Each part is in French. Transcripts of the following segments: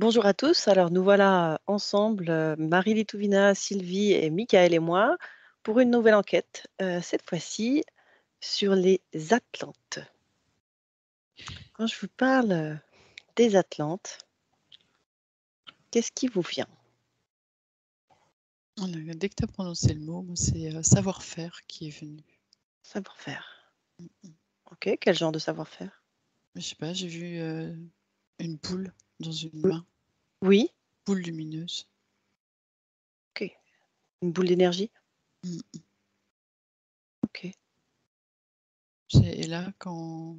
Bonjour à tous. Alors nous voilà ensemble, Marie Litovina, Sylvie et Michael et moi, pour une nouvelle enquête, cette fois-ci sur les Atlantes. Quand je vous parle, des Atlantes, qu'est-ce qui vous vient? Dès que tu as prononcé le mot, moi, c'est savoir-faire qui est venu. Savoir-faire. OK, quel genre de savoir-faire? Je sais pas, j'ai vu une boule dans une Oui. main, Oui? boule lumineuse. OK. Une boule d'énergie? Mm. OK. Et là, quand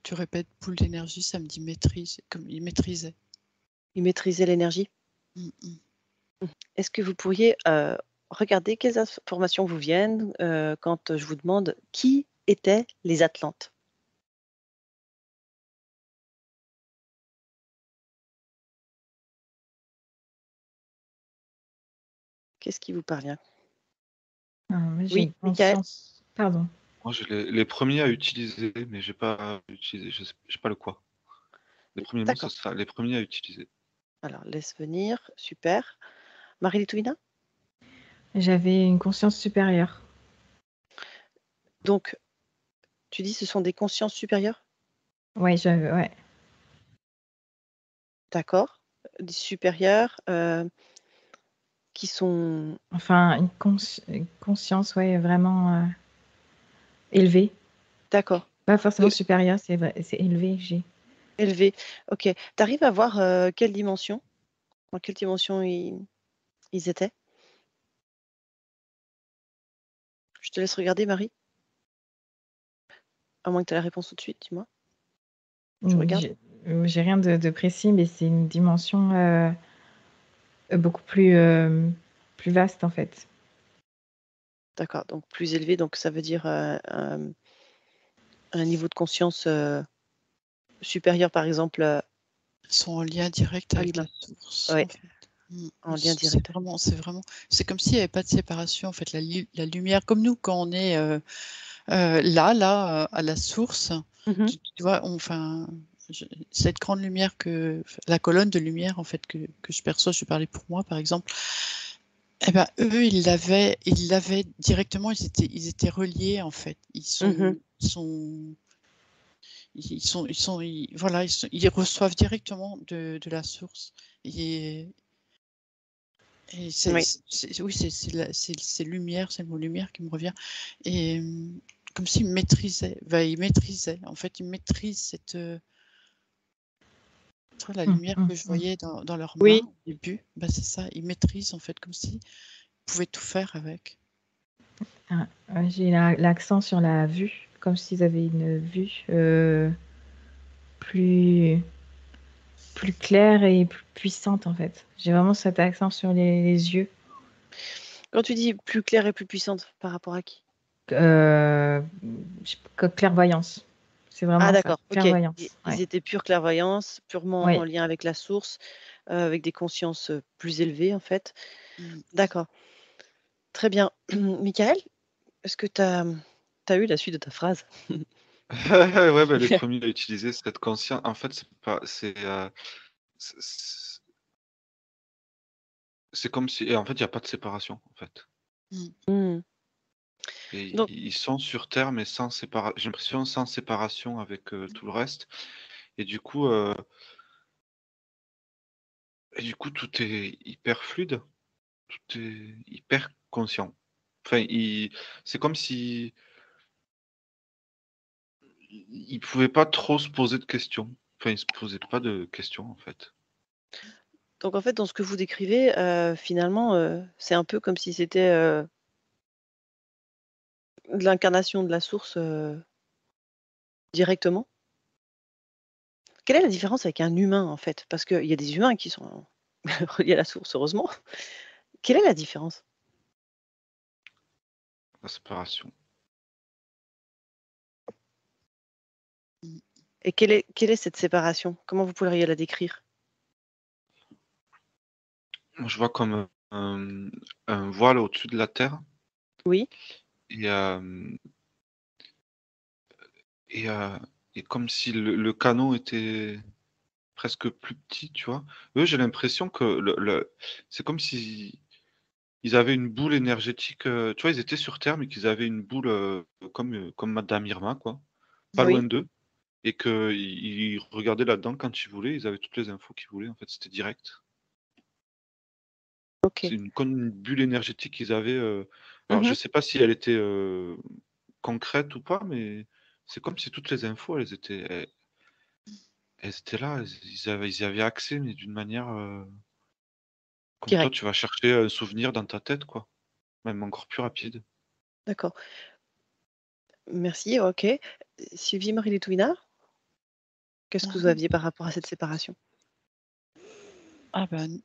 tu répètes boule d'énergie, ça me dit maîtrise, comme il maîtrisait. Il maîtrisait l'énergie? Mm. Est-ce que vous pourriez, regarder quelles informations vous viennent, quand je vous demande qui étaient les Atlantes? Qu'est-ce qui vous parvient? Moi, j'ai Oui, une Michael? conscience. Pardon. Moi, j'ai les premiers à utiliser, mais j'ai pas utilisé, j'ai pas le quoi. Les premiers mots, ce D'accord. sera les premiers à utiliser. Alors laisse venir, super. Marie Litovina? J'avais une conscience supérieure. Donc, tu dis ce sont des consciences supérieures? Ouais, ouais. D'accord. Des supérieures, qui sont Enfin, une conscience, ouais, vraiment élevée. d'accord, Pas forcément heu, supérieure, c'est vrai, c'est élevé, j'ai. élevées. OK. Tu arrives à voir, quelle dimension? Dans quelle dimension ils étaient? Je te laisse regarder Marie. À moins que tu aies la réponse tout de suite, dis-moi. Tu regardes? J'ai rien de précis, mais c'est une dimension beaucoup plus vaste, en fait. D'accord, donc plus élevé, donc ça veut dire, un niveau de conscience, supérieur par exemple, Ils sont en lien direct à avec l'humain? la source, Ouais, en fait. en lien direct. C'est comme s'il n'y avait pas de séparation, en fait. La lumière, comme nous, quand on est là, à la source, Mmh. tu vois, cette grande lumière la colonne de lumière, en fait, que je perçois, je parlais pour moi, par exemple, eh ben, eux, ils l'avaient directement, ils étaient reliés, en fait. Mmh. Ils reçoivent directement de la source. Et oui, Oui. c'est lumière, c'est le mot lumière qui me revient. Et comme s'ils maîtrisaient, ils maîtrisaient, en fait, ils maîtrisent la lumière que je voyais dans leurs mains Oui. au début, c'est ça, ils maîtrisent, en fait, comme s'ils pouvaient tout faire avec. Ouais, j'ai l'accent sur la vue, comme s'ils avaient une vue plus claire et plus puissante, en fait. J'ai vraiment cet accent sur les yeux. Quand tu dis plus claire et plus puissante, par rapport à qui? Clairvoyance. C'est Ah vraiment ça, d'accord, OK. Ils clairvoyance, ils ouais. étaient pure clairvoyance, purement en Oui. lien avec la source, avec des consciences, plus élevées en fait. Mm. D'accord, très bien. Michael, est-ce que tu as eu la suite de ta phrase? Ouais, les premiers à utiliser cette conscience, en fait, c'est pas, c'est c'est comme si, et en fait, il y a pas de séparation, en fait. Mm. Mmh. Et Donc ils sont sur terre, mais sans j'ai l'impression sans séparation avec tout le reste. Et du coup, heu, tout est hyper fluide, tout est hyper conscient. Enfin, c'est comme si ils pouvaient pas trop se poser de questions. Enfin, ils se posaient pas de questions, en fait. en fait, dans ce que vous décrivez, finalement, c'est un peu comme si c'était, l'incarnation de la source, directement? Quelle est la différence avec un humain, en fait? Parce qu'il y a des humains qui sont reliés à la source, heureusement. Quelle est la différence? La séparation. Et quelle est cette séparation? Comment vous pourriez la décrire? Moi, je vois comme, un voile au-dessus de la terre. Oui? Et hem et heu et comme si le canot était presque plus petits, tu vois. Eux, j'ai l'impression que c'est comme si ils avaient une boule énergétique. Tu vois, ils étaient sur Terre, mais qu'ils avaient une boule comme Madame Irma, quoi, pas loin Oui, d'eux, et qu'ils regardaient là-dedans quand ils voulaient. Ils avaient toutes les infos qu'ils voulaient. En fait, c'était direct. ok. C'est comme une bulle énergétique qu'ils avaient. Alors, je Mhm. sais pas si elle était concrète ou pas, mais c'est comme si toutes les infos, elles étaient là. Ils y avaient accès, mais d'une manière comme toi, Direct, tu vas chercher un souvenir dans ta tête, quoi. Même encore plus rapide. d'accord. Merci, ok. Sylvie, Marie-Létouvina, qu'est-ce que vous Mhm. aviez par rapport à cette séparation? Ah ben,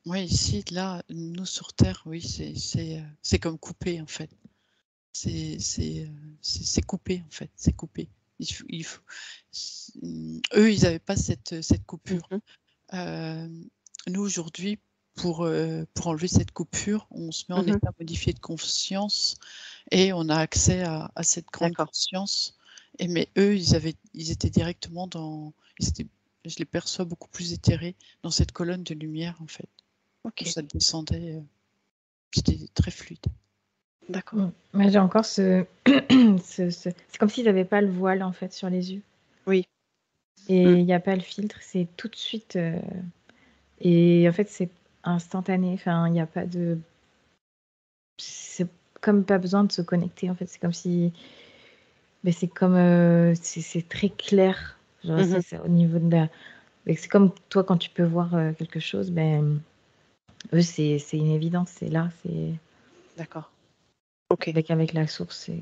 ouais, ici, là, nous sur Terre, oui, c'est comme coupé en fait. C'est coupé en fait, c'est coupé. Eux, ils n'avaient pas cette coupure. Mhm. Nous aujourd'hui, pour enlever cette coupure, on se met en Mhm. état modifié de conscience et on a accès à cette grande D'accord, conscience. Mais eux, ils étaient directement je les perçois beaucoup plus éthérés dans cette colonne de lumière en fait. Où ok, ça descendait, c'était très fluide. d'accord. Moi, j'ai encore c'est comme s'ils n'avaient pas le voile en fait sur les yeux. Oui. Et il n'y a pas le filtre, c'est tout de suite. Et en fait, c'est instantané. Enfin, il n'y a pas de. C'est comme pas besoin de se connecter. En fait, c'est comme si. Mais c'est comme. C'est très clair. Genre, Mhm. c'est au niveau de la. Mais c'est comme toi, quand tu peux voir quelque chose, ben, eux, c'est une évidence. C'est là. C'est D'accord, ok. avec la source. C'est.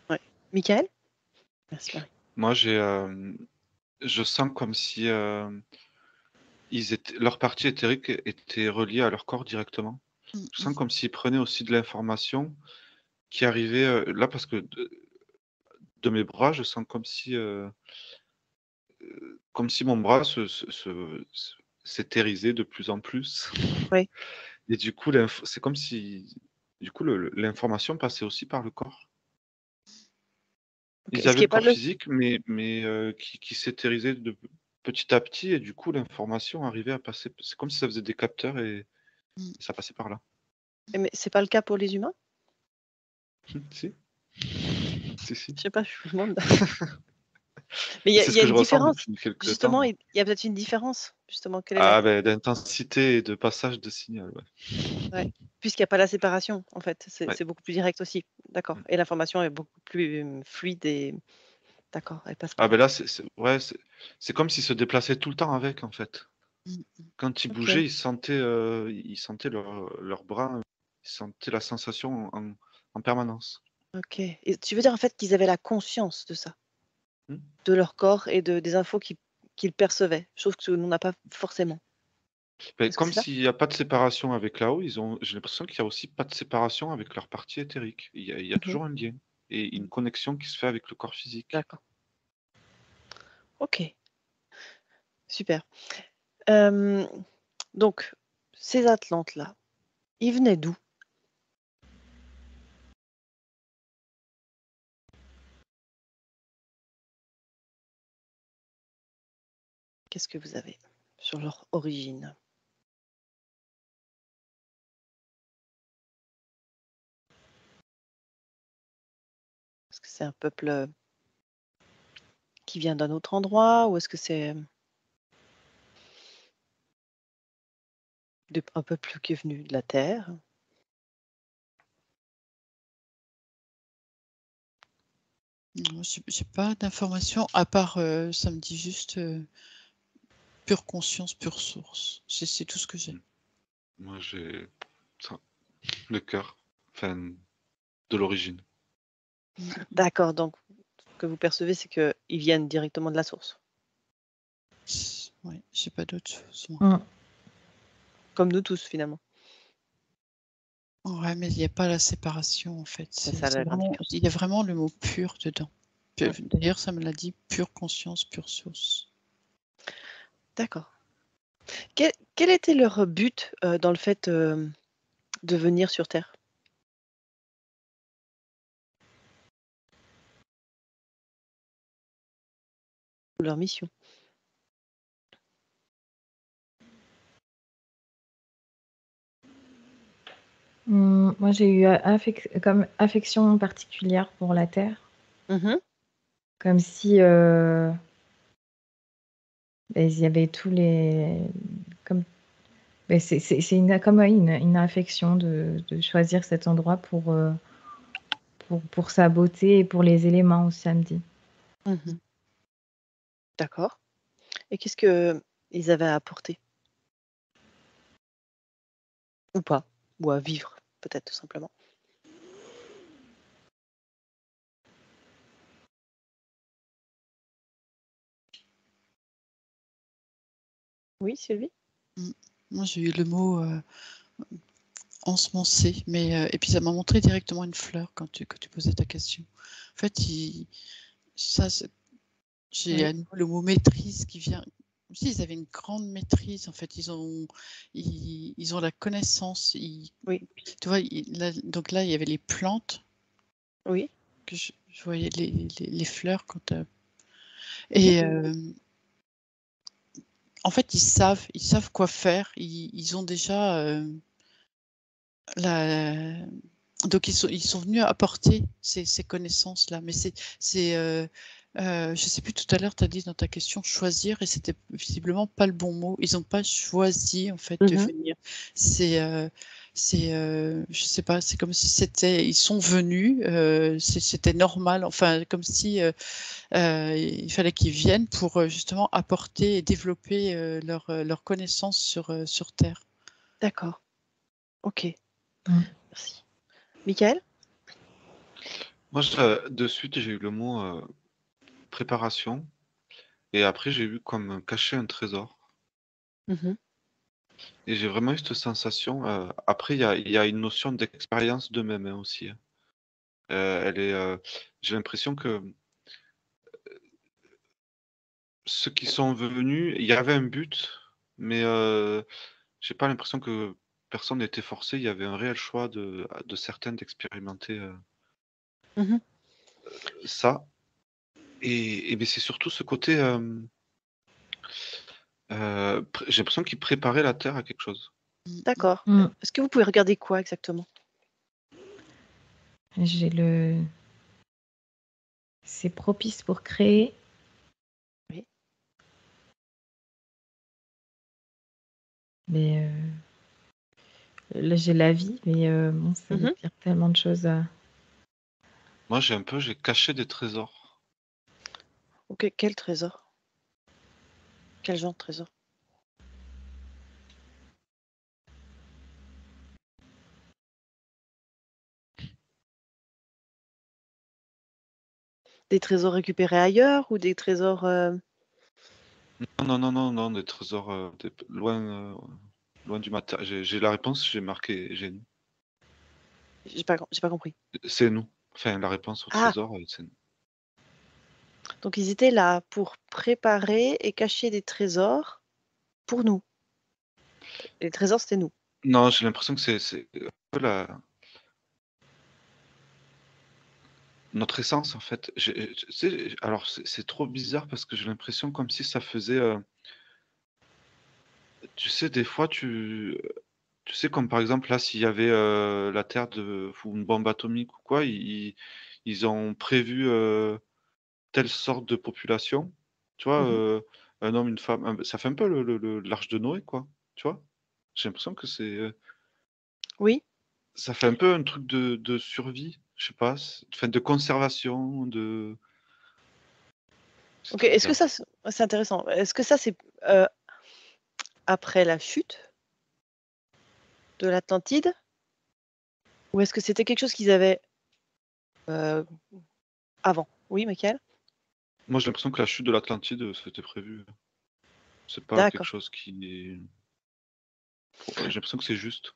Ouais. Michael? Merci Marie. Moi, je sens comme si leur partie éthérique était reliée à leur corps directement. Mm, Je mm. sens comme s'ils prenaient aussi de l'information qui arrivait là, parce que de mes bras, je sens comme si mon bras s'éthérisait de plus en plus. Oui. Et du coup, c'est comme si du coup l'information passait aussi par le corps. Ok. Ils Ce avaient qui le est pas corps le. physique, mais qui s'éthérisait de petit à petit, et du coup l'information arrivait à passer. C'est comme si ça faisait des capteurs et Mm. ça passait par là. Mais c'est pas le cas pour les humains? Si, si, si. Je sais pas, je vous demande. Mais C'est il ce y a que je une ressens différence. depuis quelques temps, Justement, là. il y a peut-être une différence. Justement, quelle est la. Ah ben d'intensité et de passage de signal, ouais. Ouais. Puisqu'il y a pas la séparation, en fait, Ouais. c'est beaucoup plus direct aussi. D'accord. Mmh. Et l'information est beaucoup plus fluide et d'accord, elle passe Ah pas. ben là, ouais, c'est comme s'ils se déplaçaient tout le temps avec, en fait. Mm. Quand ils Ok. bougeaient, ils sentaient leurs bras, ils sentaient la sensation en permanence. Ok. Et tu veux dire en fait qu'ils avaient la conscience de ça, Mmh. de leur corps et des infos qu'ils percevaient, chose que nous n'a pas forcément. Beh, Est-ce que comme c'est ça? s'il y a pas de séparation avec là-haut, j'ai l'impression qu'il y a aussi pas de séparation avec leur partie éthérique. Il y a Mhm. toujours un lien et une connexion qui se fait avec le corps physique. D'accord. Ok. Super. Euh, donc, ces Atlantes-là, ils venaient d'où? Qu'est-ce que vous avez sur leur origine? Est-ce que c'est un peuple qui vient d'un autre endroit ou est-ce que c'est un peuple qui est venu de la Terre? Non, j'ai pas d'informations à part, ça me dit juste pure conscience, pure source. C'est tout ce que j'ai. Moi, j'ai ça, le cœur, enfin, de l'origine. Mm. D'accord, donc ce que vous percevez, c'est qu'ils viennent directement de la source, Ouais, j'ai pas d'autre chose. Moi. Mm. comme nous tous finalement. Ouais, mais il n'y a pas la séparation en fait. C'est ça la grande différence. Il y a vraiment le mot pur dedans. Mm. D'ailleurs, ça me l'a dit, pure conscience, pure source. D'accord. Quel était leur but dans le fait de venir sur Terre? Leur mission? Moi, j'ai eu comme affection particulière pour la Terre, Mhm. comme si il y avait tous les... Comme... c'est une affection de choisir cet endroit pour sa beauté et pour les éléments aussi, ça me dit. Mhm. D'accord. Et qu'est-ce que ils avaient à apporter? Ou pas? Ou à vivre, peut-être tout simplement. Oui, Sylvie? Moi, j'ai eu le mot ensemencé, mais et puis ça m'a montré directement une fleur quand tu posais ta question. En fait, j'ai Oui. à nouveau le mot maîtrise qui vient. Si ils avaient une grande maîtrise, en fait, ils ont la connaissance. Oui. Tu vois, donc là, il y avait les plantes Oui. que je voyais les fleurs quand. Et en fait, ils savent quoi faire. Ils ont déjà donc ils sont venus apporter ces connaissances-là. Mais je sais plus, tout à l'heure, tu as dit dans ta question choisir, et c'était visiblement pas le bon mot. Ils n'ont pas choisi en fait de Mhm. venir. Je sais pas, c'est comme si ils sont venus, c'était normal. Enfin, comme si il fallait qu'ils viennent pour justement apporter et développer leur connaissance sur Terre. D'accord. Ok. Mm. Merci. Michael? Moi, de suite, j'ai eu le mot préparation. Et après, j'ai eu comme cacher un trésor. Mhm. Et j'ai vraiment eu cette sensation. Après, il y a une notion d'expérience d'eux-mêmes hein, aussi. Hein. J'ai l'impression que ceux qui sont venus, il y avait un but, mais j'ai pas l'impression que personne n'était forcé. Il y avait un réel choix de certains d'expérimenter Mhm. ça. Et mais c'est surtout ce côté. J'ai l'impression qu'ils préparaient la terre à quelque chose. D'accord. Mm. Est-ce que vous pouvez regarder quoi exactement? C'est propice pour créer. Oui. Mais là, j'ai la vie, mais bon, ça veut Mhm. dire tellement de choses. Moi, j'ai caché des trésors. Ok, quel trésor? Quel genre de trésor? Des trésors récupérés ailleurs ou des trésors Non, non, non, non, non, des trésors loin du matériel. J'ai la réponse, j'ai marqué génie. j'ai pas compris. C'est nous. Enfin, la réponse au Ah, trésor, c'est nous. donc ils étaient là pour préparer et cacher des trésors pour nous. Et les trésors, c'était nous. Non, j'ai l'impression que c'est un peu notre essence, en fait. Tu sais, alors, c'est trop bizarre parce que j'ai l'impression comme si ça faisait. Tu sais, des fois, tu sais, comme par exemple, là, s'il y avait la Terre ou une bombe atomique ou quoi, ils ont prévu telle sorte de population. Tu vois, Mhm. un homme, une femme. Ça fait un peu l'arche de Noé, quoi. Tu vois? J'ai l'impression que Oui. ça fait un peu un truc de survie. Je sais pas. Enfin, de conservation, c'est Ok. trop Est-ce que bizarre. ça, c'est intéressant. Est-ce que ça, c'est euh, après la chute de l'Atlantide ou est-ce que c'était quelque chose qu'ils avaient euh, avant? Oui, Michael? Moi, j'ai l'impression que la chute de l'Atlantide, c'était prévu. C'est pas quelque D'accord. chose qui est. J'ai l'impression que c'est juste.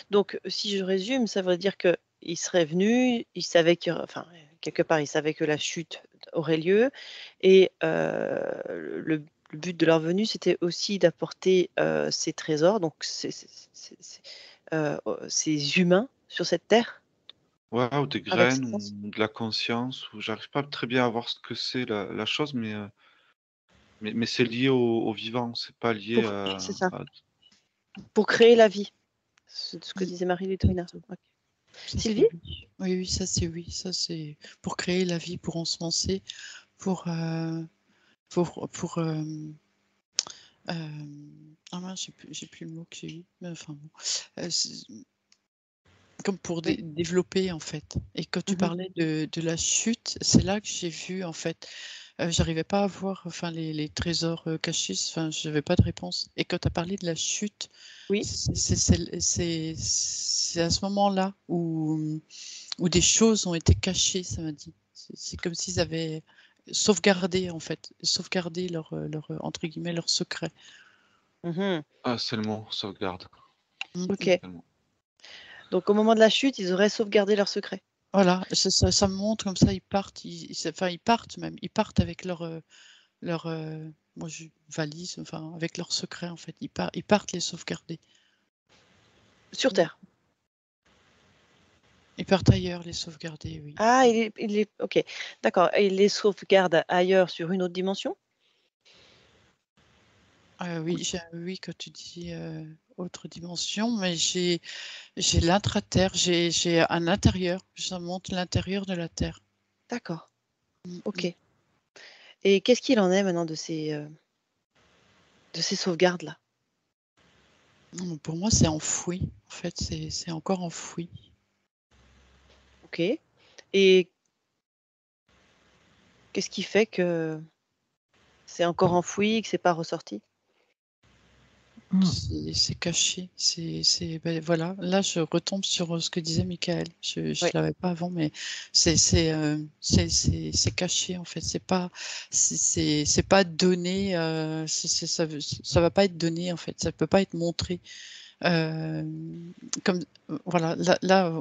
Donc, si je résume, ça veut dire qu'ils seraient venus, ils savaient enfin, quelque part, ils savaient que la chute aurait lieu et le but de leur venue, c'était aussi d'apporter, ces trésors, donc ces humains sur cette terre Ouais, ou des avec graines, cette sens. ou de la conscience, ou j'arrive pas très bien à voir ce que c'est la chose, mais c'est lié au vivant, c'est pas lié C'est ça, à- pour créer la vie. C'est ce que Mm. disait Marie-Létouvina. Ok. Ça, Sylvie? oui, ça c'est oui. Ça c'est pour créer la vie, pour ensemencer, pour ah mince, j'ai plus le mot que j'ai eu, mais enfin bon, comme pour Oui. développer en fait. Et quand tu Mhm. parlais de la chute, c'est là que j'ai vu en fait. J'arrivais pas à voir enfin les trésors cachés, enfin j'avais pas de réponse. Et quand tu as parlé de la chute, Oui. c'est à ce moment-là où des choses ont été cachées, ça m'a dit. C'est comme s'ils avaient sauvegardé en fait, sauvegardé leur entre guillemets leur secret. Mhm. Ah, c'est le mot, sauvegarde. Ok. C'est le mot. Donc au moment de la chute, ils auraient sauvegardé leur secret. Voilà, ça me montre comme ça, ils partent, enfin ils partent même, ils partent avec leur moi, valise, enfin avec leur secret en fait, ils partent les sauvegarder. Sur Terre. Ils partent ailleurs les sauvegarder, oui. Ah, ok. D'accord. Et ils les sauvegardent ailleurs sur une autre dimension? Oui, oui, quand tu dis autre dimension, mais j'ai l'intra-terre, j'ai un intérieur, ça montre l'intérieur de la Terre. D'accord. Mm, Ok. mm. Et qu'est-ce qu'il en est maintenant de ces sauvegardes-là? Non, pour moi, c'est enfoui. En fait, c'est encore enfoui. Ok. Et qu'est-ce qui fait que c'est encore enfoui et que c'est pas ressorti? C'est caché. Ben, voilà. Là, je retombe sur ce que disait Michael. Je Oui. l'avais pas avant, mais c'est caché en fait. C'est pas donné. Ça va pas être donné en fait. Ça peut pas être montré. Comme voilà.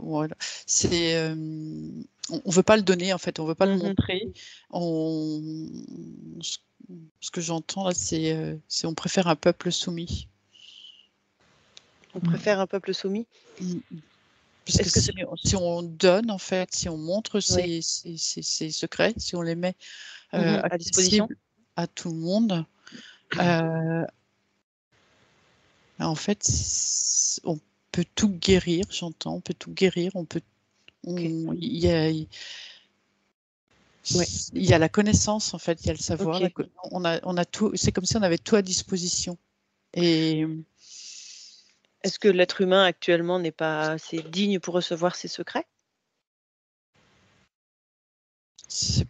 Voilà. C'est on veut pas le donner en fait. On veut pas le Mhm. montrer. Ce que j'entends là, c'est on préfère un peuple soumis. On préfère un peuple soumis? Parce que Est-ce que c'est... si on donne, en fait, si on montre Oui. ses secrets, si on les met À disposition? accessibles à tout le monde, en fait, on peut tout guérir, j'entends, on peut tout guérir, Ok. il y a, il Oui. y a la connaissance, en fait, il y a le savoir, Ok. on a tout, c'est comme si on avait tout à disposition. Et Est-ce que l'être humain actuellement n'est pas assez digne pour recevoir ses secrets? c'est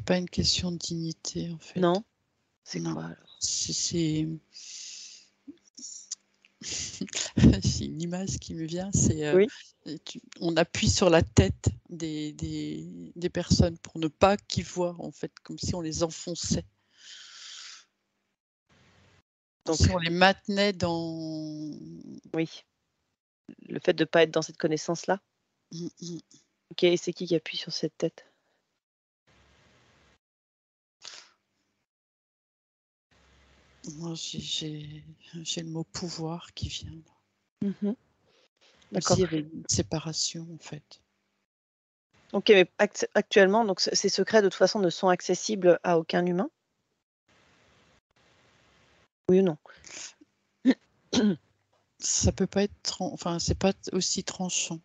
pas une question de dignité, en fait. Non? C'est Non. quoi alors? C'est c'est une image qui me vient, c'est Oui. on appuie sur la tête des personnes pour ne pas qu'ils voient, en fait, comme si on les enfonçait. Donc, Si on les maintenait dans. oui. Le fait de ne pas être dans cette connaissance-là? Mm, mm. Ok. Et c'est qui appuie sur cette tête? Moi, j'ai le mot pouvoir qui vient là. Mhm. Comme D'accord. s'il y avait une séparation, en fait. Ok, mais actuellement, donc ces secrets de toute façon ne sont accessibles à aucun humain? Oui ou non? Ça peut pas être, enfin, c'est pas aussi tranchant.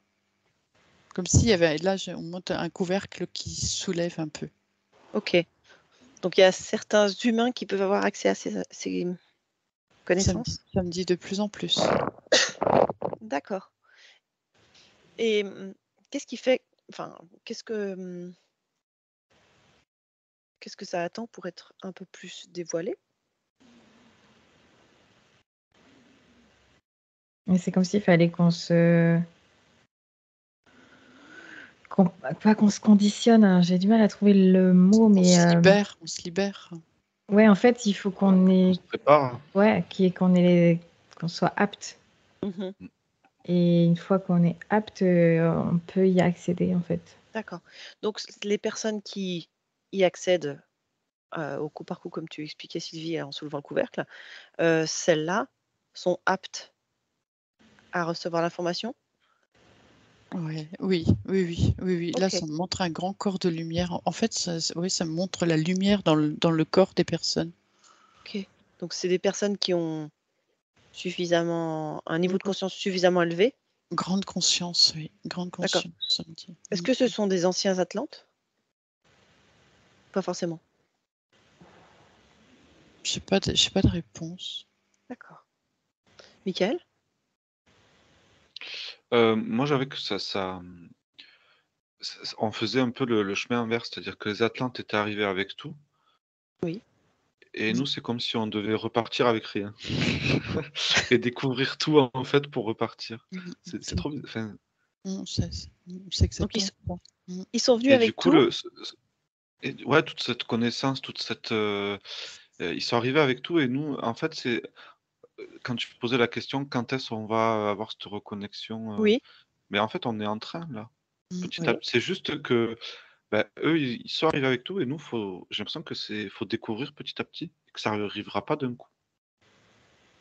Comme s'il y avait, là, on monte un couvercle qui soulève un peu. Ok. Donc il y a certains humains qui peuvent avoir accès à ces connaissances? Ça me dit de plus en plus. D'accord. Et qu'est-ce qui fait, enfin, qu'est-ce que ça attend pour être un peu plus dévoilé? Mais c'est comme s'il fallait pas qu'on se conditionne, hein, j'ai du mal à trouver le mot, mais On se libère. ouais, en fait, il faut qu'on On se prépare. ouais, qu'on soit apte. Mhm. Et une fois qu'on est apte, on peut y accéder, en fait. D'accord. Donc les personnes qui y accèdent au coup par coup, comme tu expliquais Sylvie en soulevant le couvercle, celles-là sont aptes à recevoir l'information? Ouais, oui. Là, Ok. ça me montre un grand corps de lumière. En fait, oui, ça me montre la lumière dans le corps des personnes. Ok. Donc c'est des personnes qui ont un niveau de conscience suffisamment élevé? Grande conscience, oui. Grande D'accord. conscience, ça me dit. Est-ce que ce sont des anciens Atlantes? Pas forcément. J'ai pas de réponse. D'accord. Michael? Moi, j'avais que on faisait un peu le chemin inverse, c'est-à-dire que les Atlantes étaient arrivés avec tout, Oui. et nous, c'est comme si on devait repartir avec rien. Et découvrir tout, en fait, pour repartir. C'est trop bi enfin, C'est Donc exactement ça. ils sont venus et du avec coup, tout? ouais, toute cette connaissance, toute cette, ils sont arrivés avec tout et nous, en fait, c'est, quand tu posais la question: «Quand est-ce qu'on va avoir cette reconnexion?» Oui. Mais en fait, on est en train, là, petit à Oui. petit. C'est juste que, bah, eux, ils sont arrivés avec tout et nous, j'ai l'impression que faut découvrir petit à petit, que ça arrivera pas d'un coup.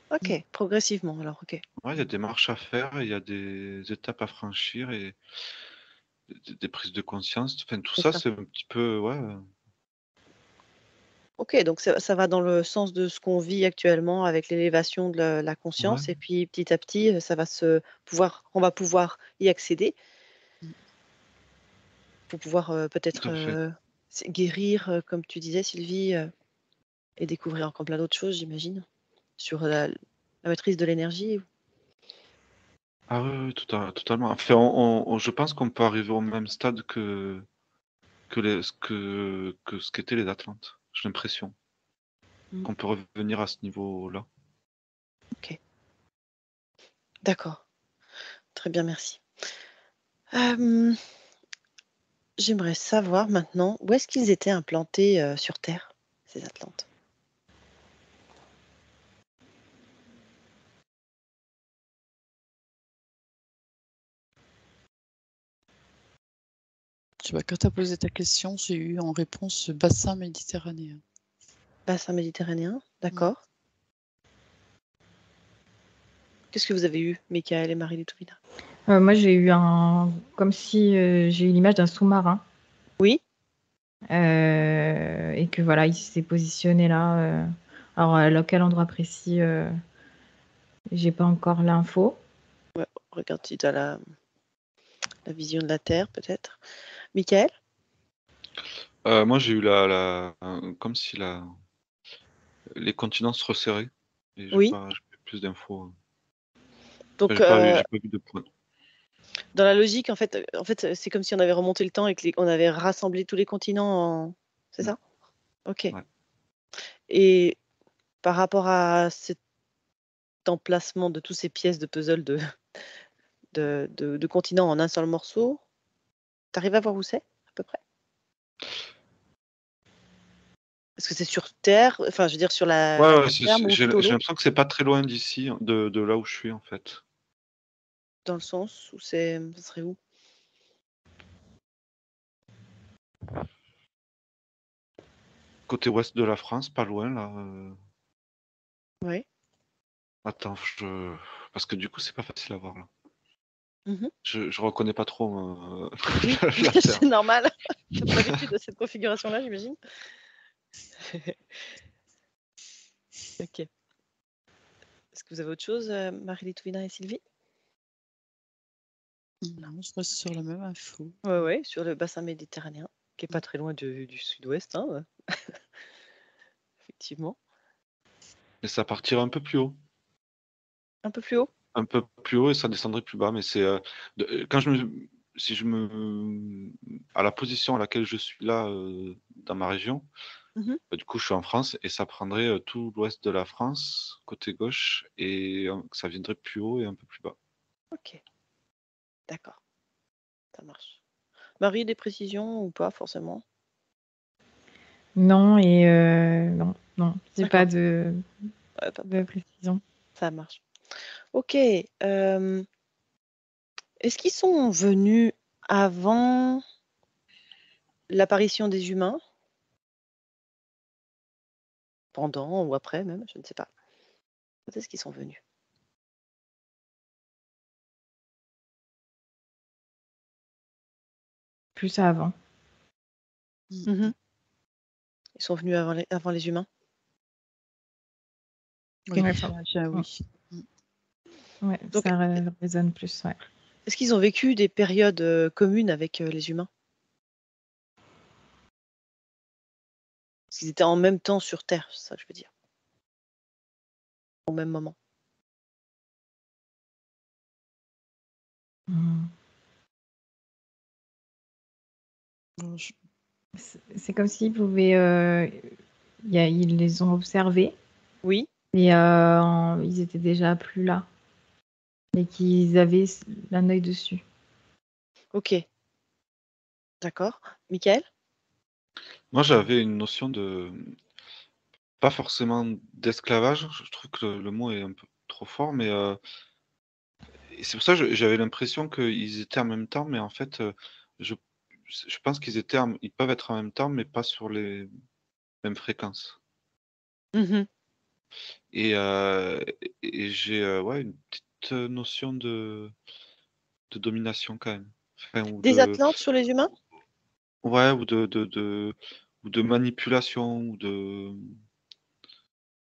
OK, progressivement alors, OK. Ouais, il y a des marches à faire, il y a des étapes à franchir et des prises de conscience. Enfin, tout C'est ça, ça. c'est un petit peu, ouais, OK, donc ça va dans le sens de ce qu'on vit actuellement avec l'élévation de la ouais, conscience et puis petit à petit, on va pouvoir y accéder pour pouvoir, tout peut-être, à fait. guérir, comme tu disais Sylvie, et découvrir encore plein d'autres choses j'imagine? Sur la maîtrise de l'énergie? Ah oui, oui, totalement. Enfin, je pense qu'on peut arriver au même stade que ce qu'étaient les Atlantes. J'ai l'impression Mmh. qu'on peut revenir à ce niveau-là. OK, d'accord. Très bien, merci. Hem, J'aimerais savoir maintenant où est-ce qu'ils étaient implantés, sur Terre, ces Atlantes? Tu vois, quand tu as posé ta question, j'ai eu en réponse bassin méditerranéen. Bassin méditerranéen, d'accord. Qu'est-ce que vous avez eu, Michael et Marie-Litovina? Moi, j'ai eu comme si j'ai eu l'image d'un sous-marin Oui? et que voilà, il s'est positionné là. Alors, à quel endroit précis, j'ai pas encore l'info. Ouais, regarde si tu as la vision de la Terre peut-être. Michael? Moi, j'ai eu comme si les continents se resserraient et Oui? j'ai pas eu plus d'infos, Enfin, Donc, j'ai pas vu de point. dans la logique en fait, c'est comme si on avait remonté le temps et on avait rassemblé tous les continents en c'est Mmh, ça? OK, ouais. et par rapport à cet emplacement de toutes ces pièces de puzzle de continents en un seul morceau, tu arrives à voir où c'est, à peu près? Est-ce que c'est sur Terre? Enfin, je veux dire sur la Ouais, ouais, terre ferme ou j'ai tout au long? l'impression que c'est pas très loin d'ici, de là où je suis, en fait. Dans le sens où ça serait où? Côté ouest de la France, pas loin, là, Ouais. attends, parce que du coup, c'est pas facile à voir, là. Mmh. Je reconnais pas trop, Oui, la terre. c'est normal. Tu as pas l'habitude de cette configuration-là, j'imagine? OK. Est-ce que vous avez autre chose, Marie-Litovina et Sylvie? Non, je reste sur la même info. Ouais, ouais, sur le bassin méditerranéen, qui est pas très loin du sud-ouest, hein, effectivement. Et ça partirait un peu plus haut. Un peu plus haut? Un peu plus haut et ça descendrait plus bas, mais c'est, quand si je à la position à laquelle je suis là, dans ma région, Mmh. bah, du coup, je suis en France et ça prendrait, tout l'ouest de la France, côté gauche et ça viendrait plus haut et un peu plus bas. OK, d'accord, ça marche. Marie, des précisions ou pas forcément? Non et non, non, j'ai pas D'accord, de ouais, pas de précision. ça marche. OK, est-ce qu'ils sont venus avant l'apparition des humains? Pendant ou après même, je ne sais pas. Quand est-ce qu'ils sont venus? Plus avant. Mmh. Ils sont venus avant les humains? Oui, Ouais, déjà mmh. oui. Ouais, Donc, ça résonne plus, ouais. est-ce qu'ils ont vécu des périodes communes avec les humains? Est-ce qu'ils étaient en même temps sur Terre, c'est ça que je veux dire, au même moment? Mhm. Bon, C'est comme s'ils pouvaient. Ils les ont observés, Oui, mais ils étaient déjà plus là. Et qu'ils avaient un œil dessus. ok, d'accord. Michael? Moi, j'avais une notion de pas forcément d'esclavage, je trouve que le mot est un peu trop fort, mais et c'est pour ça que j'avais l'impression qu'ils étaient en même temps, mais en fait, je je pense ils peuvent être en même temps, mais pas sur les mêmes fréquences Mhm. et j'ai, ouais, une petite, notion de domination quand même. Enfin ou Des de Atlantes sur les humains? ouais, ou de manipulation ou de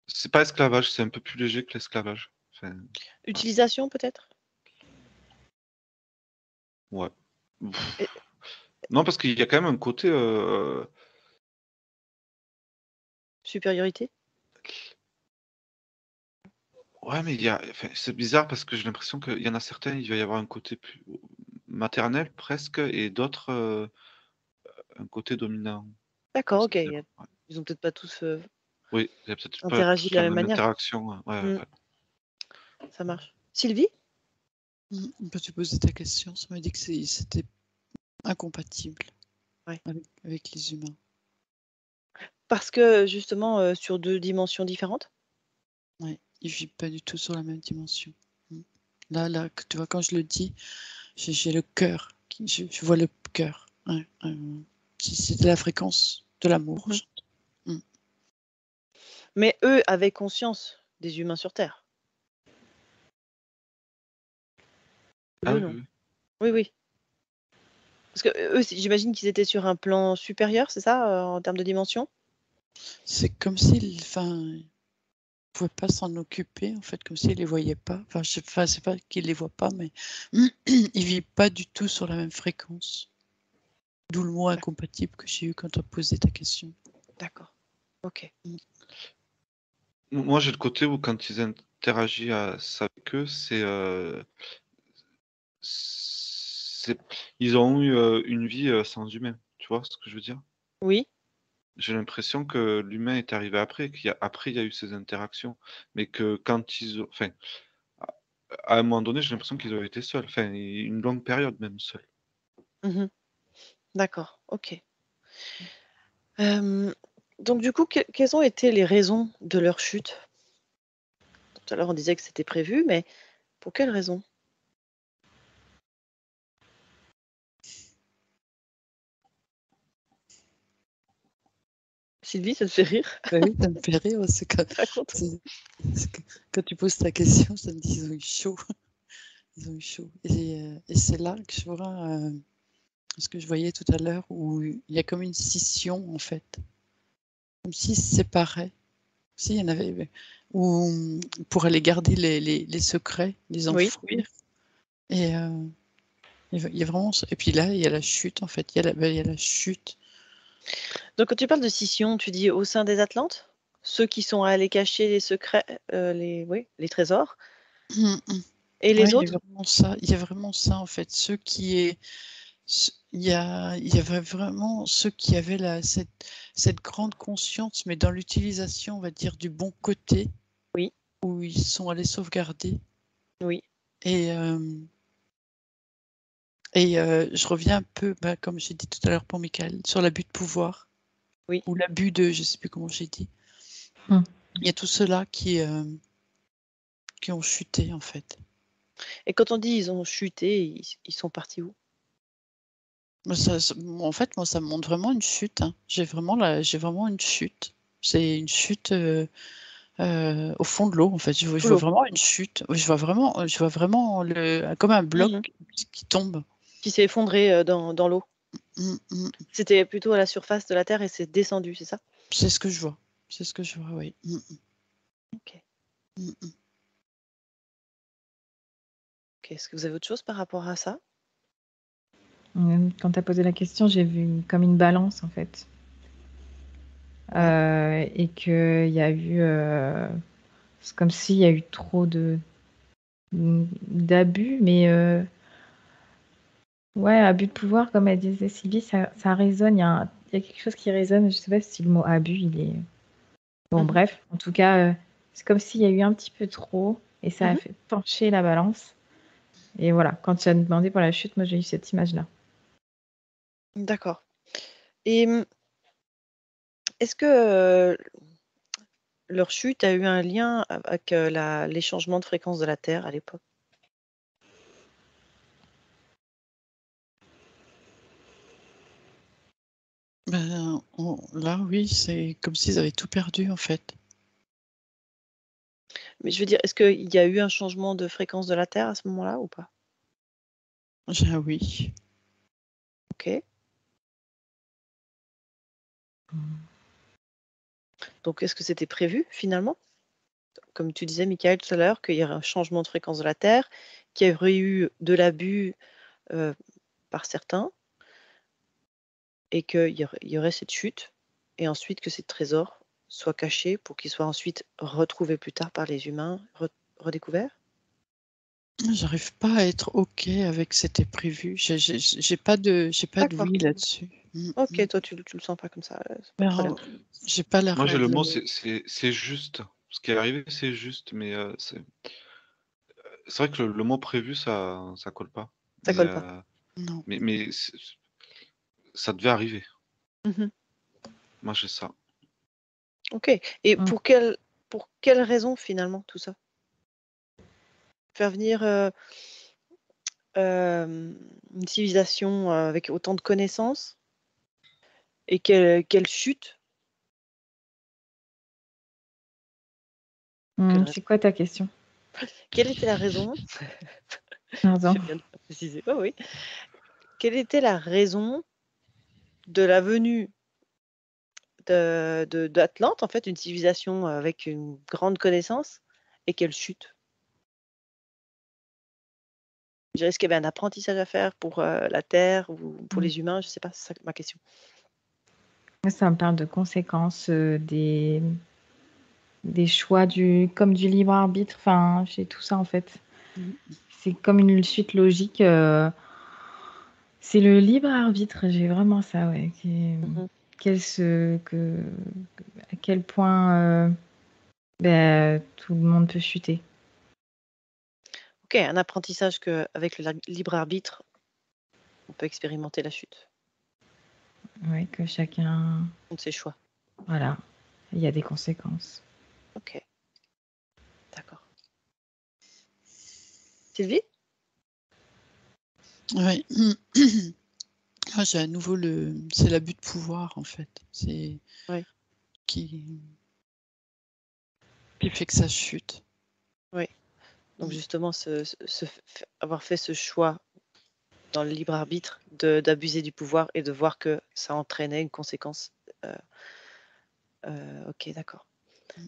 c'est pas esclavage, c'est un peu plus léger que l'esclavage. Enfin, Utilisation peut-être? ouais. Et- Non, parce qu'il y a quand même un côté, Supériorité? ouais, mais enfin, c'est bizarre parce que j'ai l'impression qu'il y en a certains, il va y avoir un côté plus maternel presque et d'autres, un côté dominant. D'accord, C'est ok. bizarre, ouais. Ils ont peut-être pas tous Oui, il y a peut-être pas interagi de tous la la même même manière. interaction, ouais, ouais, Mm, ouais. ça marche. Sylvie? Peux-tu poser ta question? Ça m'a dit que c'était incompatible Ouais. avec les humains. Parce que justement, sur 2 dimensions différentes? Ouais, ils vivent pas du tout sur la même dimension. Là, tu vois, quand je le dis, j'ai le cœur. Je vois le cœur. Ouais, c'est la fréquence de l'amour. Mhm. Mais eux avaient conscience des humains sur Terre? Oui Ah ou oui, non? oui. Oui, oui. Parce que eux, j'imagine qu'ils étaient sur un plan supérieur, c'est ça, en termes de dimension? C'est comme s'ils, enfin, pouvaient pas s'en occuper, en fait, comme s'ils les voyaient pas. Enfin, c'est pas qu'ils les voient pas, mais ils vivent pas du tout sur la même fréquence. D'où le mot incompatible que j'ai eu quand tu as posé ta question. D'accord. Ok. Moi, j'ai le côté où quand ils interagissent avec eux, c'est ils ont eu, une vie, sans humain. Tu vois ce que je veux dire? Oui? J'ai l'impression que l'humain est arrivé après, il y a eu ces interactions, mais que quand ils ont enfin, à un moment donné, j'ai l'impression qu'ils ont été seuls, enfin, une longue période même seuls. Mmh. D'accord, OK. Hem, donc du coup, quelles ont été les raisons de leur chute? Tout à l'heure, on disait que c'était prévu, mais pour quelles raisons? Sylvie, ça te fait rire? Bah oui, ça me fait rire, c'est Raconte. quand tu poses ta question, ça me dit ils ont eu chaud. Ils ont eu chaud. Et c'est là que je vois ce que je voyais tout à l'heure, où il y a comme une scission, en fait. Comme s'ils se séparaient. S'il y en avait, ou pour aller garder les secrets, les Oui. enfouir. Et il y a vraiment. Et puis là, il y a la chute, en fait. Il y a la chute. Donc quand tu parles de scission, tu dis au sein des Atlantes? Ceux qui sont allés cacher les secrets, les trésors et Ouais, les autres? il y a vraiment ça, en fait. Il y avait vraiment ceux qui avaient cette grande conscience, mais dans l'utilisation, on va dire, du bon côté, Oui, où ils sont allés sauvegarder. oui. Et, je reviens un peu, comme j'ai dit tout à l'heure pour Michael, sur l'abus de pouvoir, Oui. ou l'abus de, je ne sais plus comment j'ai dit. Hmm. Il y a tous ceux-là qui ont chuté, en fait. Et quand on dit ils ont chuté, ils sont partis où? En fait, moi, ça me montre vraiment une chute, hein. J'ai vraiment une chute. C'est une chute au fond de l'eau, en fait. Je Sous vois l'eau? vraiment une chute. Je vois vraiment comme un bloc Mmh. qui tombe. Qui s'est effondré, dans l'eau? Mm, mm. C'était plutôt à la surface de la terre et c'est descendu, c'est ça? C'est ce que je vois. C'est ce que je vois, oui. OK. Mm, mm. Ok, est-ce que vous avez autre chose par rapport à ça? Quand tu as posé la question, j'ai vu comme une balance, en fait. Ouais. Et qu'il y a eu... c'est comme s'il y a eu trop d'abus, mais... ouais, abus de pouvoir, comme elle disait Sylvie, ça résonne. Il y a quelque chose qui résonne. Je sais pas si le mot abus, il est... Bon, Mhm. bref, en tout cas, c'est comme s'il y a eu un petit peu trop et ça a Mhm. fait pencher la balance. Et voilà, quand tu as demandé pour la chute, moi j'ai eu cette image-là. D'accord. Et est-ce que leur chute a eu un lien avec les changements de fréquence de la Terre à l'époque? Ben, là, oui, c'est comme s'ils avaient tout perdu, en fait. Mais je veux dire, est-ce qu'il y a eu un changement de fréquence de la Terre à ce moment-là ou pas? Ah oui. Ok. Donc, est-ce que c'était prévu finalement? Comme tu disais, Michael, tout à l'heure, qu'il y aurait un changement de fréquence de la Terre, qu'il y aurait eu de l'abus par certains, et qu'il y aurait cette chute, et ensuite que ces trésors soient cachés pour qu'ils soient ensuite retrouvés plus tard par les humains, redécouverts? J'arrive pas à être OK avec c'était prévu. J'ai pas de D'accord. oui là-dessus. Ok, toi, tu le sens pas comme ça, c'est pas de Ben, problème. j'ai pas la Moi, j'ai le mot, le c'est juste. Ce qui est arrivé, c'est juste, mais c'est vrai que le mot prévu, ça colle pas. Ça Mais, colle pas. non. ça devait arriver. Mhm. Moi, j'ai ça. Ok. Et Mm. pour quelle raison finalement tout ça? Faire venir une civilisation avec autant de connaissances et qu'elle chute? Quelle raison? C'est quoi ta question? Quelle était la raison? Tu Pardon. fais bien de pas préciser. Oh oui. Quelle était la raison de la venue d'Atlante, en fait, une civilisation avec une grande connaissance, et qu'elle chute? Je dirais, est-ce qu'il y avait un apprentissage à faire pour la Terre ou pour les humains? Je sais pas, c'est ça ma question. Moi, ça me parle de conséquences, des choix comme du libre arbitre. Enfin, j'ai tout ça en fait. Mmh. C'est comme une suite logique. C'est le libre arbitre. J'ai vraiment ça, ouais. Mhm. À quel point tout le monde peut chuter. Ok, un apprentissage qu'avec le libre arbitre, on peut expérimenter la chute, Ouais, que chacun. de ses choix. Voilà, il y a des conséquences. Ok, d'accord. Sylvie? Ouais. Moi, j'ai à nouveau c'est l'abus de pouvoir, en fait. C'est Oui, qui fait que ça chute. oui. Donc justement, avoir fait ce choix dans le libre arbitre d'abuser du pouvoir et de voir que ça entraînait une conséquence. Ok, d'accord.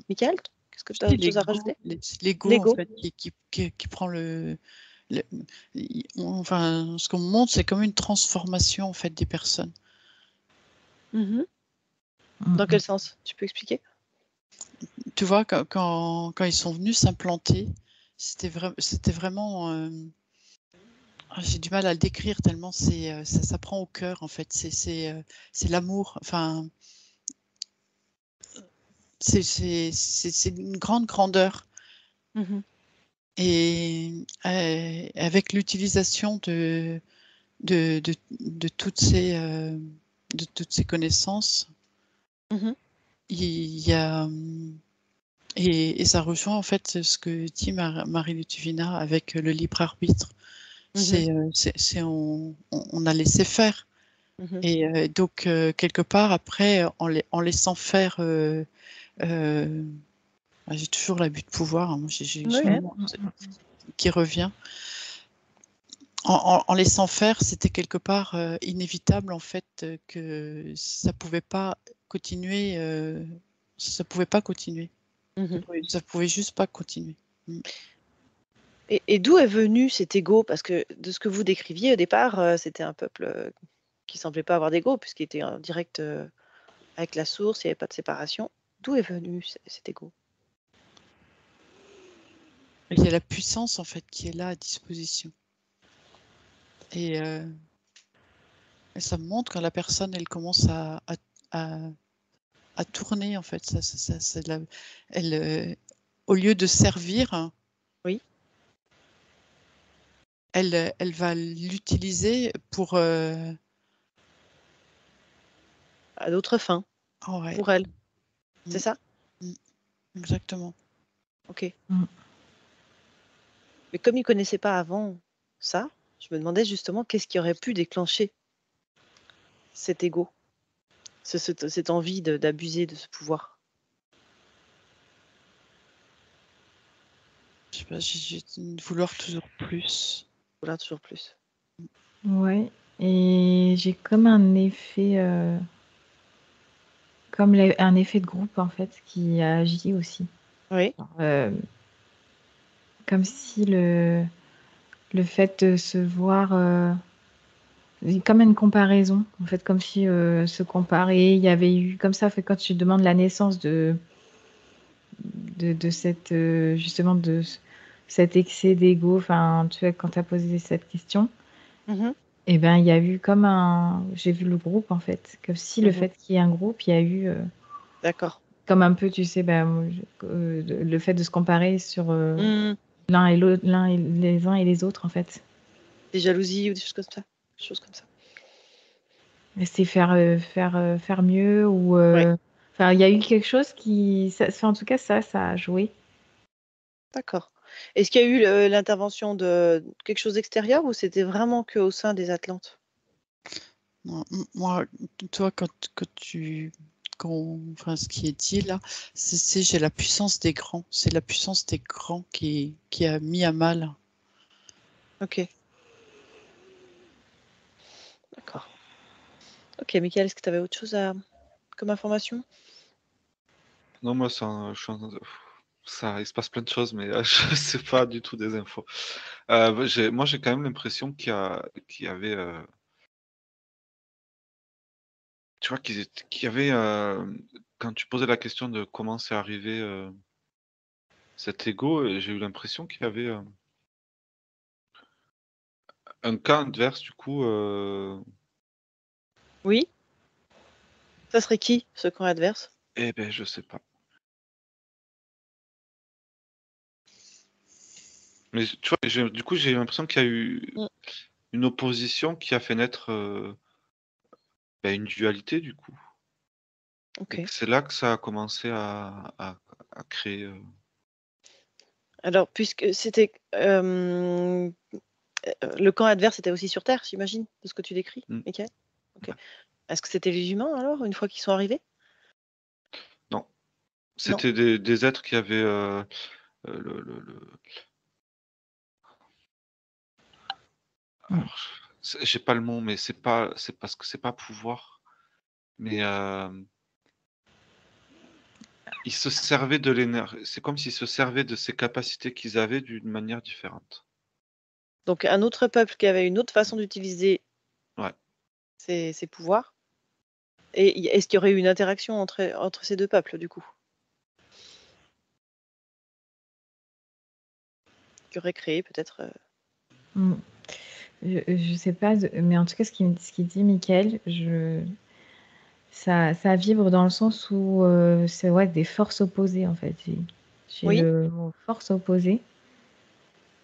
Michael, qu'est-ce que tu as C'est autre chose à l'ego, rajouter? c'est l'ego, en L'ego? fait, qui prend le enfin, ce qu'on montre, c'est comme une transformation, en fait, des personnes. Mhm. Mm, Dans mm. quel sens? Tu peux expliquer? Tu vois, quand ils sont venus s'implanter, c'était vraiment, j'ai du mal à le décrire tellement ça prend au cœur, en fait. C'est l'amour. Enfin, c'est une grande grandeur. Mhm. Et avec l'utilisation de toutes ces connaissances, Mhm. il y a, et ça rejoint en fait ce que dit Marie Lutvina avec le libre arbitre. Mhm. On a laissé faire. Mhm. Et donc, quelque part, après, en laissant faire, j'ai toujours l'abus de pouvoir, hein. Moi, j'ai Oui, le oui. mot qui revient. En laissant faire, c'était quelque part inévitable, en fait, que ça pouvait pas continuer. Ça pouvait pas continuer. Mhm. Ça pouvait juste pas continuer. Mm. Et d'où est venu cet ego? Parce que de ce que vous décriviez au départ, c'était un peuple qui semblait pas avoir d'ego, puisqu'il était en direct avec la source, il n'y avait pas de séparation. D'où est venu cet ego? Il y a la puissance en fait qui est là à disposition. Et ça me montre quand la personne elle commence à tourner en fait. Elle, au lieu de servir, Oui, elle va l'utiliser pour. à d'autres fins, Oh ouais, pour elle. C'est Mm. ça? Exactement. Ok. Mm. Mais comme il ne connaissait pas avant ça, je me demandais justement qu'est-ce qui aurait pu déclencher cet ego, cette envie d'abuser de ce pouvoir. Je sais pas, j'ai de vouloir toujours plus. Voilà, toujours plus. Ouais. Et j'ai comme un effet, un effet de groupe en fait qui agit aussi. Oui, Euh, Comme si le fait de se voir, comme une comparaison, en fait, comme si se comparer, il y avait eu, comme ça, fait quand tu demandes la naissance de cette, justement, cet excès d'ego, enfin, tu vois, quand tu as posé cette question, mhm, et ben, il y a eu comme j'ai vu le groupe, en fait, comme si le mhm. fait qu'il y ait un groupe, il y a eu, D'accord. comme un peu, tu sais, ben, le fait de se comparer sur Hmm, l'un et l'autre, les uns et les autres, en fait. Des jalousies ou des choses comme ça. Des choses comme ça. C'est faire mieux ou Oui, enfin, il y a eu quelque chose en tout cas, ça a joué. d'accord. Est-ce qu'il y a eu l'intervention de quelque chose d'extérieur ou c'était vraiment qu'au sein des Atlantes? Non, moi, toi, enfin, ce qui est dit là, j'ai la puissance des grands. C'est la puissance des grands qui a mis à mal. Ok, d'accord. Ok, Michael, est-ce que tu avais autre chose comme information? Non, moi, il se passe plein de choses, mais je sais pas du tout des infos. Moi, j'ai quand même l'impression qu'il y avait, tu vois, qu'il y avait, quand tu posais la question de comment c'est arrivé cet ego, j'ai eu l'impression qu'il y avait un cas adverse, du coup. Oui, ça serait qui, ce camp adverse? Eh ben, je sais pas. Mais tu vois, du coup, j'ai eu l'impression qu'il y a eu Mm, une opposition qui a fait naître une dualité, du coup. Et ok. que c'est là que ça a commencé à créer. Alors, puisque c'était le camp adverse était aussi sur Terre, j'imagine, de ce que tu décris, Mm, Michael? Ok. ouais. Est-ce que c'était les humains alors, une fois qu'ils sont arrivés? Non, Non. c'était des êtres qui avaient Mm. alors, j'ai pas le mot, mais c'est parce que c'est pas pouvoir, mais ils se servaient de l'énergie. C'est comme s'ils se servaient de ces capacités qu'ils avaient d'une manière différente. Donc un autre peuple qui avait une autre façon d'utiliser Ouais. ses pouvoirs. Et est-ce qu'il y aurait eu une interaction entre ces deux peuples, du coup? Qui aurait créé peut-être. Mm. Je sais pas, mais en tout cas, ce qu'il dit, Michael, ça vibre dans le sens où c'est ouais, des forces opposées, en fait. J'ai Oui, le mot force opposée.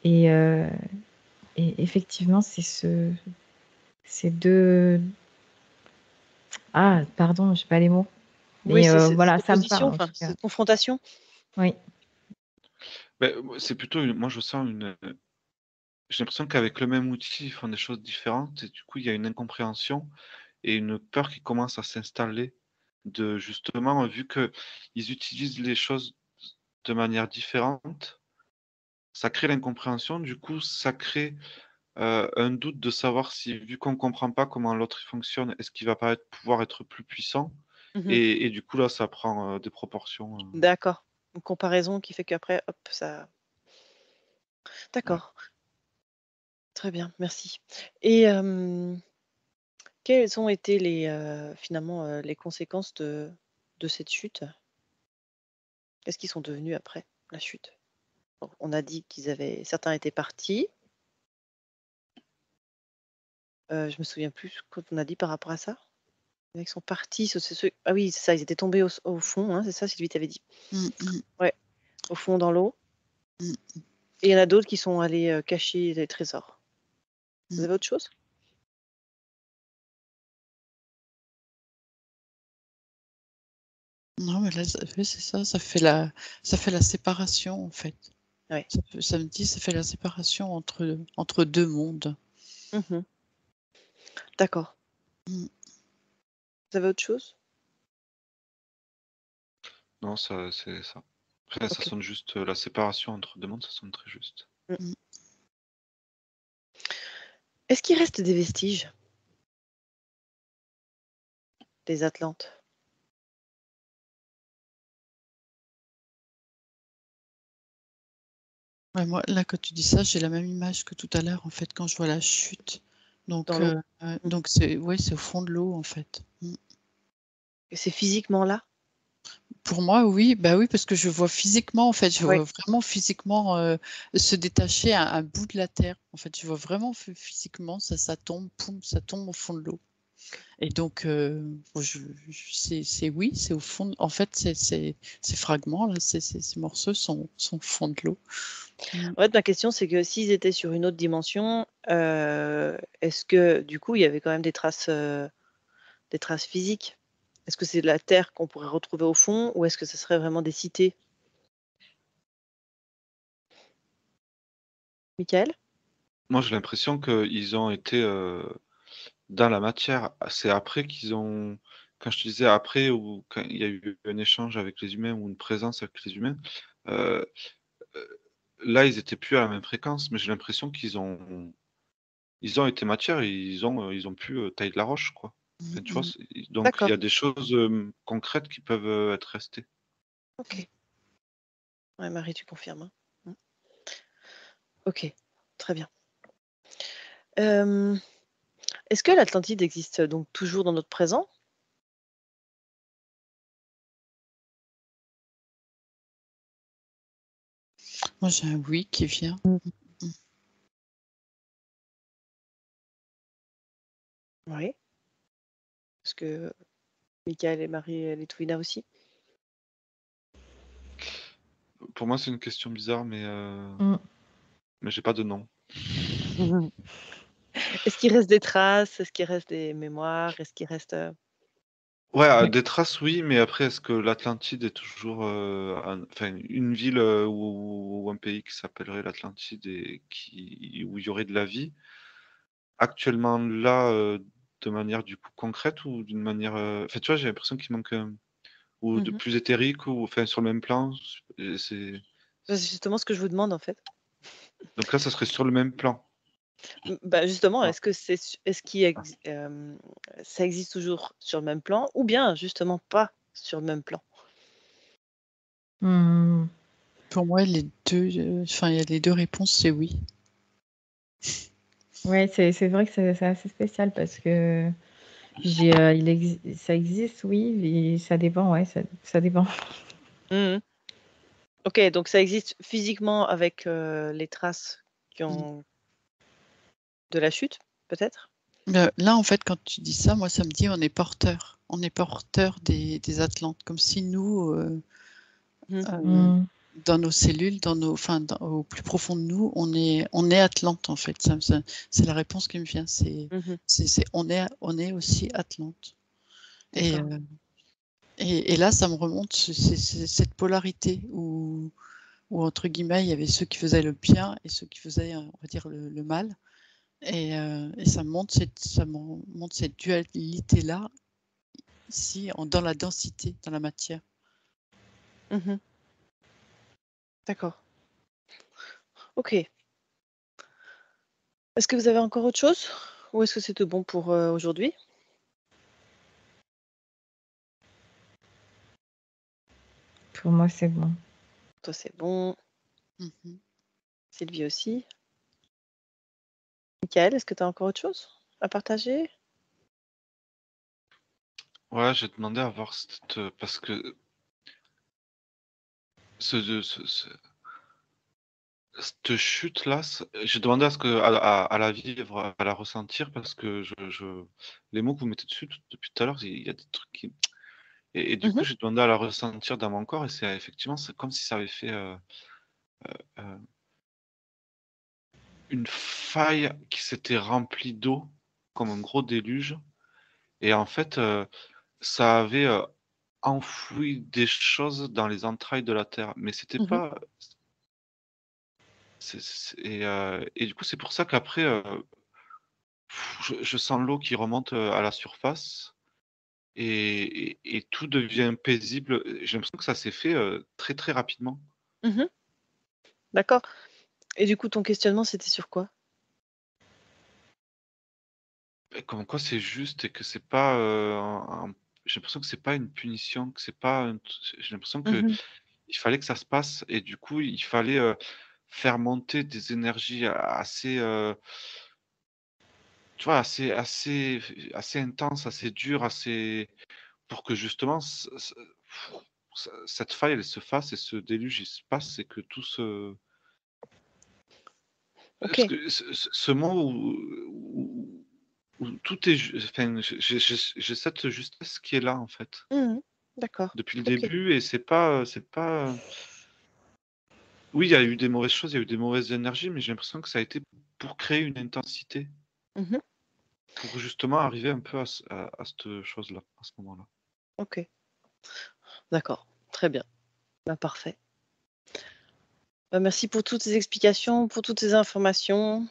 Et, et effectivement, ces deux. Ah, pardon, j'ai pas les mots. oui, Mais cette voilà, ça me opposition, parle en enfin, tout cas. cette confrontation. Oui. C'est plutôt moi je sens j'ai l'impression qu'avec le même outil, ils font des choses différentes et du coup, il y a une incompréhension et une peur qui commence à s'installer de justement, vu que ils utilisent les choses de manière différente, ça crée l'incompréhension. Du coup, ça crée un doute de savoir si, vu qu'on ne comprend pas comment l'autre fonctionne, est-ce qu'il va pas pouvoir être plus puissant? Mhm. Et du coup, là, ça prend des proportions. D'accord. Une comparaison qui fait qu'après, hop, ça. D'accord, très bien, merci. Et quelles ont été finalement, les conséquences de cette chute? Qu'est-ce qu'ils sont devenus après la chute? Bon, on a dit certains étaient partis. Je me souviens plus ce qu'on a dit par rapport à ça. Il y en a qui sont partis, c'est ceux ah oui, c'est ça, ils étaient tombés au fond, hein, c'est ça, Sylvie t'avait dit? Mm, mm, Ouais, au fond dans l'eau. mm, Et il y en a d'autres qui sont allés, cacher des trésors. Vous mm. avez autre chose? Non, mais là, oui, c'est ça, ça fait la séparation, en fait. Ouais. Ça me dit, ça fait la séparation entre deux mondes. Mmh. D'accord. Mm. Vous avez autre chose? Non, ça, c'est ça. Après, ça OK. sonne juste la séparation entre deux mondes, ça sonne très juste. Mmh. Est-ce qu'il reste des vestiges des Atlantes? Ouais, moi, là, quand tu dis ça, j'ai la même image que tout à l'heure, en fait, quand je vois la chute. Dans Donc, l'eau? Mmh. c'est ouais, c'est au fond de l'eau, en fait. Mm. Et c'est physiquement là? Pour moi, oui, bah oui, parce que je vois physiquement, en fait, je Ouais. vois vraiment physiquement se détacher un bout de la terre. En fait, je vois vraiment physiquement, ça tombe, poum, ça tombe au fond de l'eau. Et donc, bon, c'est oui, c'est au fond. En fait, ces fragments, là, ces morceaux sont au fond de l'eau. Mm. En fait, ma question, c'est que s'ils étaient sur une autre dimension, est-ce que, du coup, il y avait quand même des traces physiques? Est-ce que c'est de la terre qu'on pourrait retrouver au fond ou est-ce que ce serait vraiment des cités? Michael? Moi, j'ai l'impression qu'ils ont été dans la matière. C'est après qu'ils ont. Quand je te disais après, ou quand il y a eu un échange avec les humains ou une présence avec les humains, euh, euh, là, ils étaient plus à la même fréquence, mais j'ai l'impression ils ont été matière et ils ont pu tailler de la roche, quoi. Mm, Enfin, tu vois, mm. donc il y D'accord, a des choses concrètes qui peuvent être restées. OK. Ouais, Marie, tu confirmes, hein? Mmh. OK, très bien. Hem, est-ce que l'Atlantide existe donc toujours dans notre présent? Moi, j'ai un oui qui vient. Mmh. Mm. Oui. Est-ce que Michael et Marie et Litvina aussi? Pour moi, c'est une question bizarre, Mm. mais j'ai pas de nom. Mmh. Est-ce qu'il reste des traces? Est-ce qu'il reste des mémoires? Est-ce qu'il reste, Ouais, Ouais. des traces, oui, mais après, est-ce que l'Atlantide est toujours, enfin, une ville ou un pays qui s'appellerait l'Atlantide et où il y aurait de la vie, actuellement là, de manière du coup concrète ou d'une manière, enfin, tu vois, j'ai l'impression qu'il manque, ou de mmh. plus éthérique ou enfin sur le même plan. Bah, c'est justement ce que je vous demande, en fait. Donc là, ça serait sur le même plan. Bah, justement, Ah, est-ce qu'il ça existe toujours sur le même plan ou bien justement pas sur le même plan? Mm. Pour moi, les deux, enfin, il y a les deux réponses, c'est oui. Ouais, c'est vrai que c'est assez spécial parce que ça existe, oui, et ça dépend, ouais, ça dépend. Mmh. OK, donc ça existe physiquement avec, les traces qui Mm. ont de la chute, peut-être? Là, en fait, quand tu dis ça, moi, ça me dit on est porteur. On est porteur des Atlantes, comme si nous, Mmh. Mm. dans nos cellules, enfin, au plus profond de nous, on est Atlante, en fait. C'est la réponse qui me vient. Mmh. On est aussi Atlante. Et, D'accord. et là, ça me remonte cette polarité où, entre guillemets, il y avait ceux qui faisaient le bien et ceux qui faisaient, on va dire, le mal. Et ça me montre cette dualité-là, ici, dans la densité, dans la matière. Mmh. D'accord. OK. Est-ce que vous avez encore autre chose? Ou est-ce que c'est tout bon pour, aujourd'hui? Pour moi, c'est bon. Toi, c'est bon. Mhm. Sylvie aussi. Michael, est-ce que tu as encore autre chose à partager? Ouais, j'ai demandé à voir parce que cette chute-là, j'ai demandé à la vivre, à la ressentir parce que les mots que vous mettez dessus depuis tout à l'heure, il y a des trucs qui. Et du coup, Mhm, j'ai demandé à la ressentir dans mon corps et effectivement, c'est comme si ça avait fait euh, une faille qui s'était remplie d'eau, comme un gros déluge. Et en fait, ça avait enfoui des choses dans les entrailles de la terre. Mais c'était mhm, pas. Et du coup, c'est pour ça qu'après, je sens l'eau qui remonte à la surface et tout devient paisible. J'ai l'impression que ça s'est fait très très rapidement. mhm. D'accord. Et du coup, ton questionnement, c'était sur quoi? Et comme quoi c'est juste et que c'est pas j'ai l'impression que c'est pas une punition, que c'est pas j'ai l'impression que Mhm. il fallait que ça se passe et du coup il fallait faire monter des énergies assez tu vois assez intenses, assez dures, assez pour que justement cette faille elle se fasse et ce déluge il se passe et que tout se Ok. parce que ce moment où tout est enfin j'ai cette justesse qui est là en fait. Mhm. D'accord. Depuis le Ok. début et c'est pas oui, il y a eu des mauvaises choses, il y a eu des mauvaises énergies, mais j'ai l'impression que ça a été pour créer une intensité, Mhm. pour justement arriver un peu à cette chose-là, à ce moment-là. Ok. D'accord. Très bien. Bah, parfait. Merci pour toutes ces explications, pour toutes ces informations.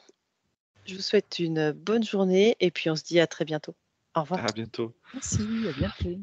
Je vous souhaite une bonne journée et puis on se dit à très bientôt. Au revoir. À bientôt. Merci, à bientôt.